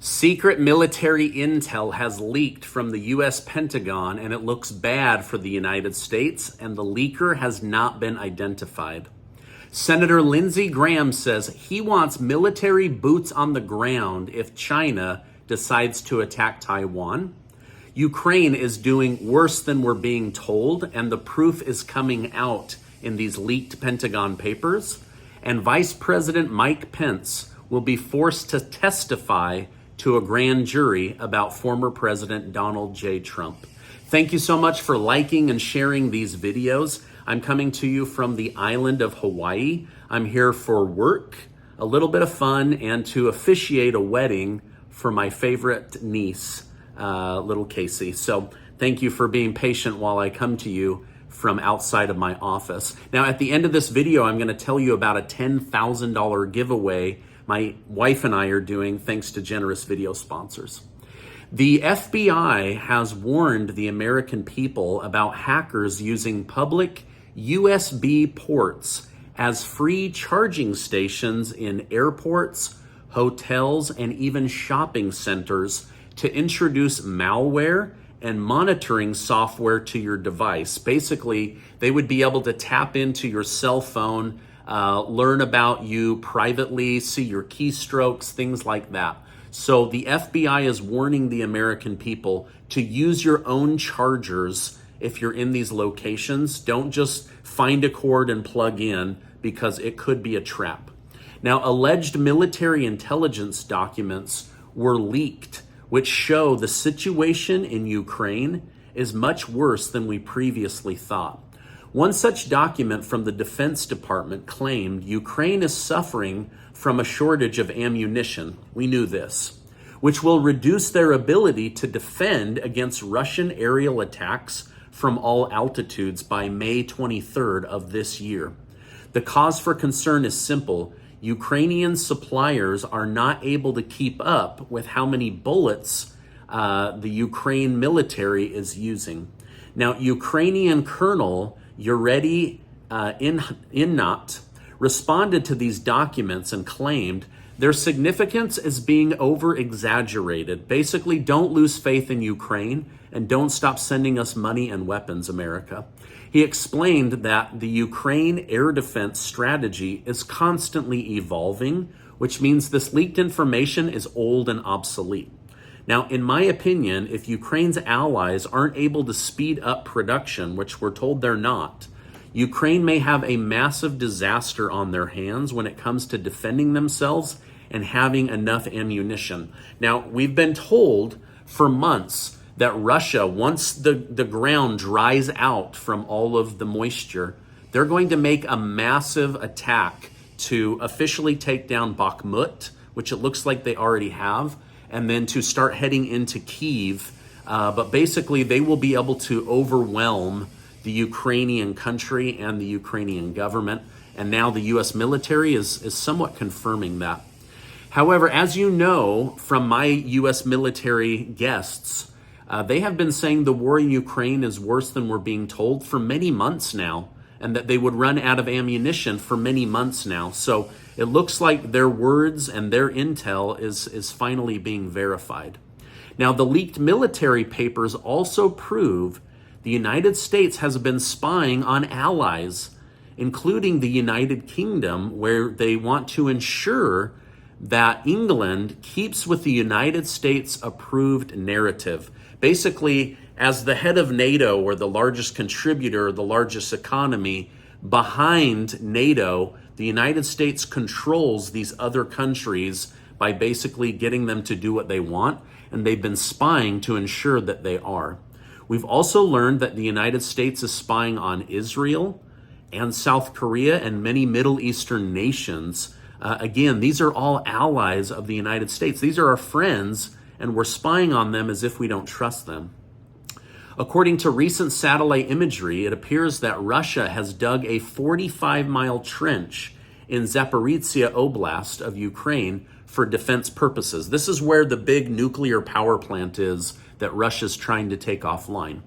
Secret military intel has leaked from the U.S. Pentagon, and it looks bad for the United States, and the leaker has not been identified. Senator Lindsay Graham says he wants military boots on the ground if China decides to attack Taiwan. Ukraine is doing worse than we're being told, and the proof is coming out in these leaked Pentagon papers. And Vice President Mike Pence will be forced to testify to a grand jury about former President Donald J. Trump. Thank you so much for liking and sharing these videos. I'm coming to you from the island of Hawaii. I'm here for work, a little bit of fun, and to officiate a wedding for my favorite niece, little Casey. So thank you for being patient while I come to you from outside of my office. Now, at the end of this video, I'm going to tell you about a $10,000 giveaway my wife and I are doing thanks to generous video sponsors. The FBI has warned the American people about hackers using public USB ports as free charging stations in airports, hotels, and even shopping centers to introduce malware and monitoring software to your device. Basically, they would be able to tap into your cell phone, learn about you privately, see your keystrokes, things like that. So the FBI is warning the American people to use your own chargers if you're in these locations. Don't just find a cord and plug in, because it could be a trap. Now, alleged military intelligence documents were leaked, which show the situation in Ukraine is much worse than we previously thought. One such document from the Defense Department claimed Ukraine is suffering from a shortage of ammunition. We knew this, which will reduce their ability to defend against Russian aerial attacks from all altitudes by May 23rd of this year. The cause for concern is simple. Ukrainian suppliers are not able to keep up with how many bullets the Ukraine military is using. Now, Ukrainian Colonel Yurety Innot responded to these documents and claimed their significance is being over-exaggerated. Basically, don't lose faith in Ukraine and don't stop sending us money and weapons, America. He explained that the Ukraine air defense strategy is constantly evolving, which means this leaked information is old and obsolete. Now, in my opinion, if Ukraine's allies aren't able to speed up production, which we're told they're not, Ukraine may have a massive disaster on their hands when it comes to defending themselves and having enough ammunition. Now, we've been told for months that Russia, once the ground dries out from all of the moisture, they're going to make a massive attack to officially take down Bakhmut, which it looks like they already have, and then to start heading into Kyiv. But basically, they will be able to overwhelm the Ukrainian country and the Ukrainian government. And now the U.S. military is somewhat confirming that. However, as you know from my U.S. military guests, they have been saying the war in Ukraine is worse than we're being told for many months now, and that they would run out of ammunition for many months now. So it looks like their words and their intel is finally being verified. Now, the leaked military papers also prove the United States has been spying on allies, including the United Kingdom, where they want to ensure that England keeps with the United States approved narrative. Basically, as the head of NATO, or the largest contributor, the largest economy behind NATO, the United States controls these other countries by basically getting them to do what they want, and they've been spying to ensure that they are. We've also learned that the United States is spying on Israel and South Korea and many Middle Eastern nations. Again, these are all allies of the United States. These are our friends, and we're spying on them as if we don't trust them. According to recent satellite imagery, it appears that Russia has dug a 45-mile trench in Zaporizhia Oblast of Ukraine for defense purposes. This is where the big nuclear power plant is that Russia's trying to take offline.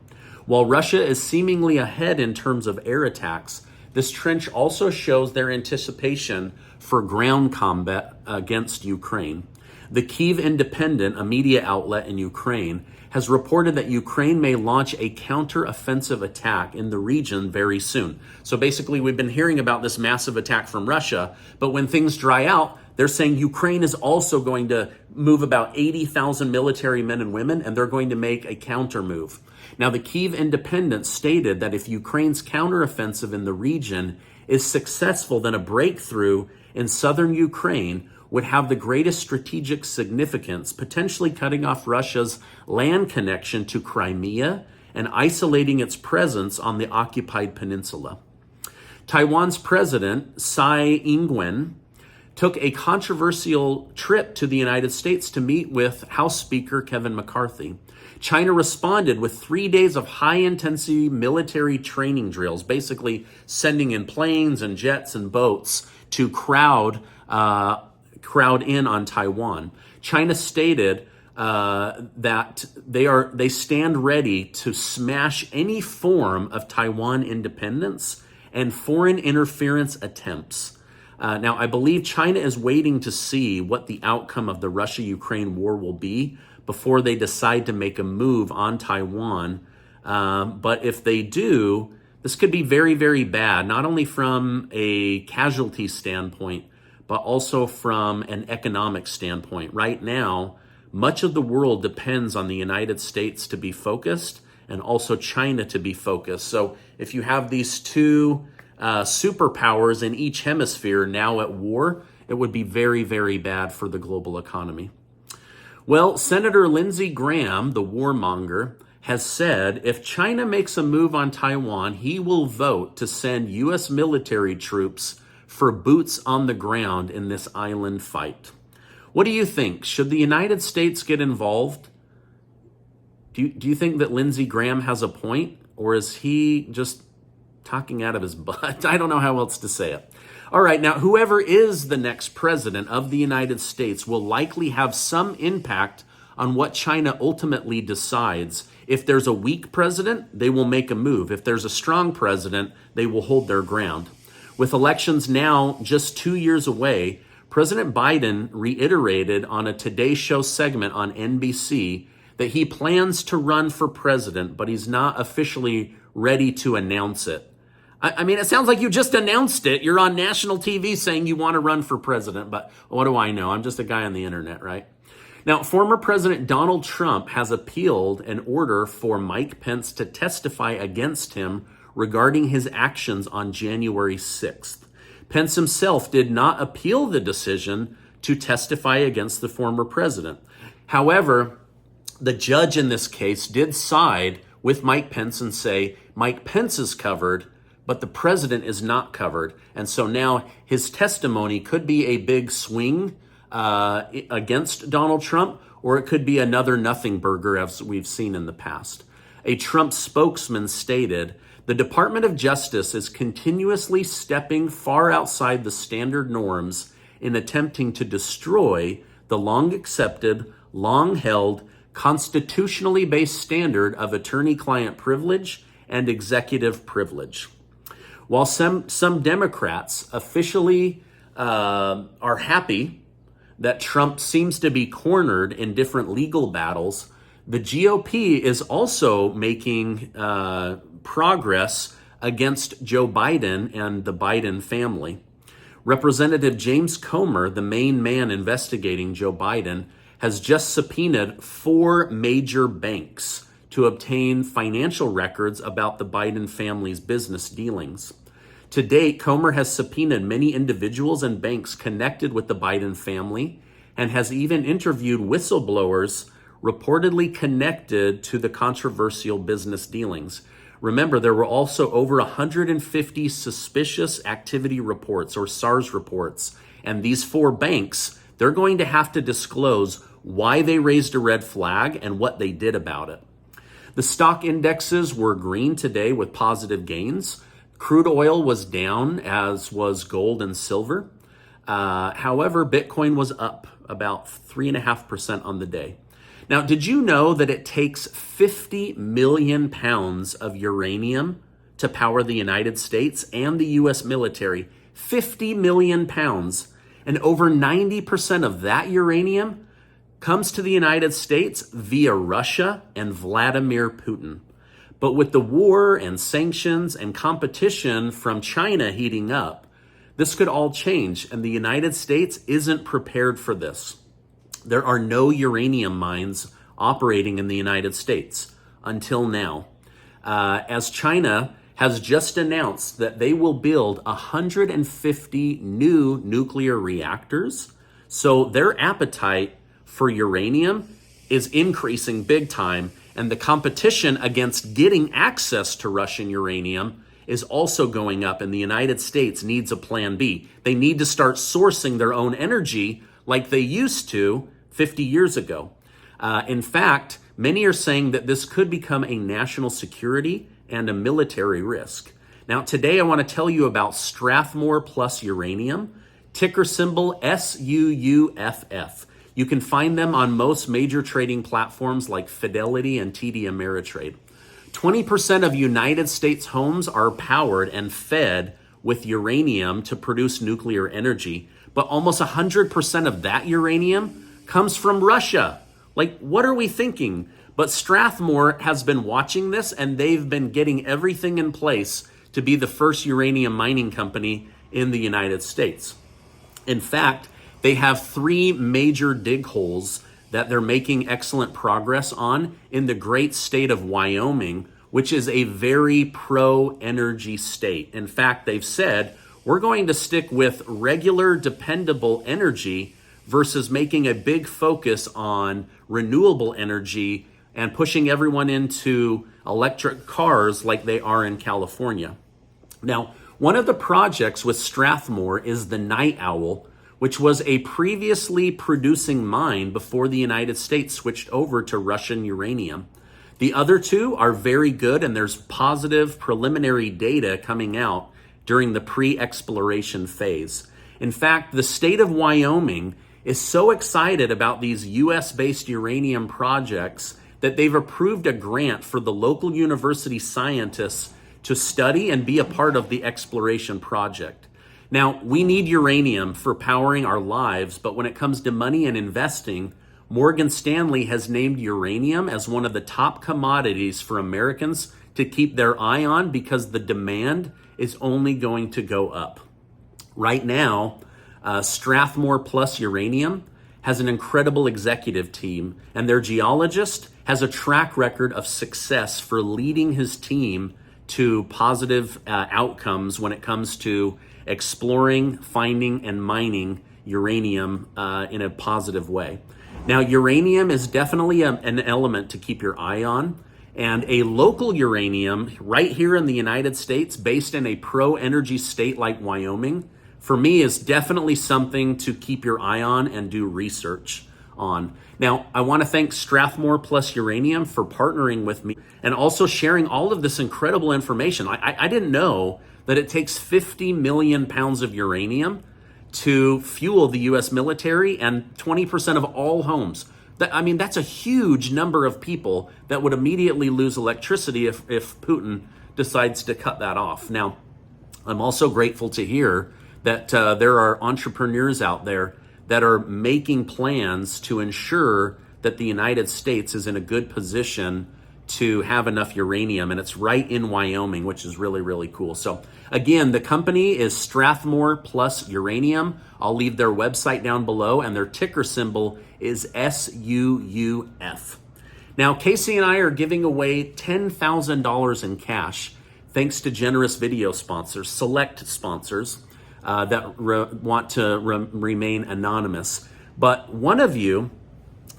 While Russia is seemingly ahead in terms of air attacks, this trench also shows their anticipation for ground combat against Ukraine. The Kyiv Independent, a media outlet in Ukraine, has reported that Ukraine may launch a counter-offensive attack in the region very soon. So basically, we've been hearing about this massive attack from Russia, but when things dry out, they're saying Ukraine is also going to move about 80,000 military men and women, and they're going to make a counter move. Now, the Kyiv Independent stated that if Ukraine's counteroffensive in the region is successful, then a breakthrough in southern Ukraine would have the greatest strategic significance, potentially cutting off Russia's land connection to Crimea and isolating its presence on the occupied peninsula. Taiwan's president, Tsai Ing-wen, took a controversial trip to the United States to meet with House Speaker Kevin McCarthy. China responded with 3 days of high-intensity military training drills, basically sending in planes and jets and boats to crowd in on Taiwan. China stated that they stand ready to smash any form of Taiwan independence and foreign interference attempts. Now, I believe China is waiting to see what the outcome of the Russia-Ukraine war will be before they decide to make a move on Taiwan. But if they do, this could be very, very bad, not only from a casualty standpoint, but also from an economic standpoint. Right now, much of the world depends on the United States to be focused and also China to be focused. So if you have these two superpowers in each hemisphere now at war, it would be very, very bad for the global economy. Well, Senator Lindsay Graham, the warmonger, has said if China makes a move on Taiwan, he will vote to send U.S. military troops for boots on the ground in this island fight. What do you think? Should the United States get involved? Do you think that Lindsey Graham has a point, or is he just talking out of his butt? I don't know how else to say it. All right, now whoever is the next president of the United States will likely have some impact on what China ultimately decides. If there's a weak president, they will make a move. If there's a strong president, they will hold their ground. With elections now just 2 years away, President Biden reiterated on a Today Show segment on NBC that he plans to run for president, but he's not officially ready to announce it. I mean, it sounds like you just announced it. You're on national TV saying you want to run for president, but what do I know? I'm just a guy on the internet, right? Now, former President Donald Trump has appealed an order for Mike Pence to testify against him regarding his actions on January 6th. Pence himself did not appeal the decision to testify against the former president. However, the judge in this case did side with Mike Pence and say Mike Pence is covered, but the president is not covered. And so now his testimony could be a big swing against Donald Trump, or it could be another nothing burger as we've seen in the past. A Trump spokesman stated, "The Department of Justice is continuously stepping far outside the standard norms in attempting to destroy the long accepted, long held, constitutionally based standard of attorney-client privilege and executive privilege." While some Democrats officially are happy that Trump seems to be cornered in different legal battles, the GOP is also making progress against Joe Biden and the Biden family. Representative James Comer, the main man investigating Joe Biden, has just subpoenaed 4 major banks to obtain financial records about the Biden family's business dealings. To date, Comer has subpoenaed many individuals and banks connected with the Biden family and has even interviewed whistleblowers reportedly connected to the controversial business dealings. Remember, there were also over 150 suspicious activity reports or SARS reports, and these 4 banks, they're going to have to disclose why they raised a red flag and what they did about it. The stock indexes were green today with positive gains. Crude oil was down, as was gold and silver. However, Bitcoin was up about 3.5% on the day. Now, did you know that it takes 50 million pounds of uranium to power the United States and the U.S. military? 50 million pounds. And over 90% of that uranium comes to the United States via Russia and Vladimir Putin. But with the war and sanctions and competition from China heating up, this could all change, and the United States isn't prepared for this. There are no uranium mines operating in the United States until now, as China has just announced that they will build 150 new nuclear reactors. So their appetite for uranium is increasing big time, and the competition against getting access to Russian uranium is also going up, and the United States needs a plan B. They need to start sourcing their own energy like they used to 50 years ago. In fact, many are saying that this could become a national security and a military risk. Now, today I want to tell you about Strathmore Plus Uranium, ticker symbol SUUFF. You can find them on most major trading platforms like Fidelity and TD Ameritrade. 20% of United States homes are powered and fed with uranium to produce nuclear energy, but almost 100% of that uranium comes from Russia. Like, what are we thinking? But Strathmore has been watching this, and they've been getting everything in place to be the first uranium mining company in the United States. In fact, they have 3 major dig holes that they're making excellent progress on in the great state of Wyoming, which is a very pro-energy state. In fact, they've said, we're going to stick with regular, dependable energy versus making a big focus on renewable energy and pushing everyone into electric cars like they are in California. Now, one of the projects with Strathmore is the Night Owl, which was a previously producing mine before the United States switched over to Russian uranium. The other 2 are very good, and there's positive preliminary data coming out during the pre-exploration phase. In fact, the state of Wyoming is so excited about these US-based uranium projects that they've approved a grant for the local university scientists to study and be a part of the exploration project. Now, we need uranium for powering our lives, but when it comes to money and investing, Morgan Stanley has named uranium as one of the top commodities for Americans to keep their eye on because the demand is only going to go up. Right now, Strathmore Plus Uranium has an incredible executive team, and their geologist has a track record of success for leading his team to positive outcomes when it comes to exploring, finding, and mining uranium in a positive way. Now, uranium is definitely an element to keep your eye on, and a local uranium right here in the United States, based in a pro-energy state like Wyoming, for me is definitely something to keep your eye on and do research on. Now, I want to thank Strathmore Plus Uranium for partnering with me and also sharing all of this incredible information. I didn't know that it takes 50 million pounds of uranium to fuel the US military and 20% of all homes. That's a huge number of people that would immediately lose electricity if Putin decides to cut that off. Now, I'm also grateful to hear that there are entrepreneurs out there that are making plans to ensure that the United States is in a good position to have enough uranium, and it's right in Wyoming, which is really, really cool. So again, the company is Strathmore Plus Uranium. I'll leave their website down below, and their ticker symbol is SUUF. Now, Casey and I are giving away $10,000 in cash thanks to generous video sponsors, select sponsors that want to remain anonymous. But one of you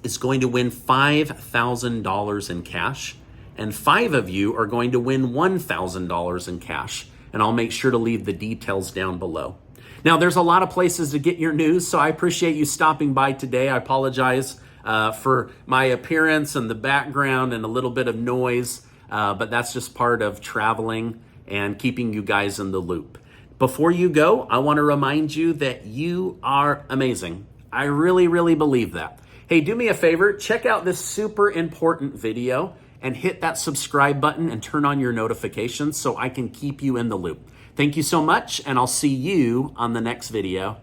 is going to win $5,000 in cash, and 5 of you are going to win $1,000 in cash. And I'll make sure to leave the details down below. Now, there's a lot of places to get your news, so I appreciate you stopping by today. I apologize for my appearance and the background and a little bit of noise, but that's just part of traveling and keeping you guys in the loop. Before you go, I want to remind you that you are amazing. I really, really believe that. Hey, do me a favor, check out this super important video and hit that subscribe button and turn on your notifications so I can keep you in the loop. Thank you so much, and I'll see you on the next video.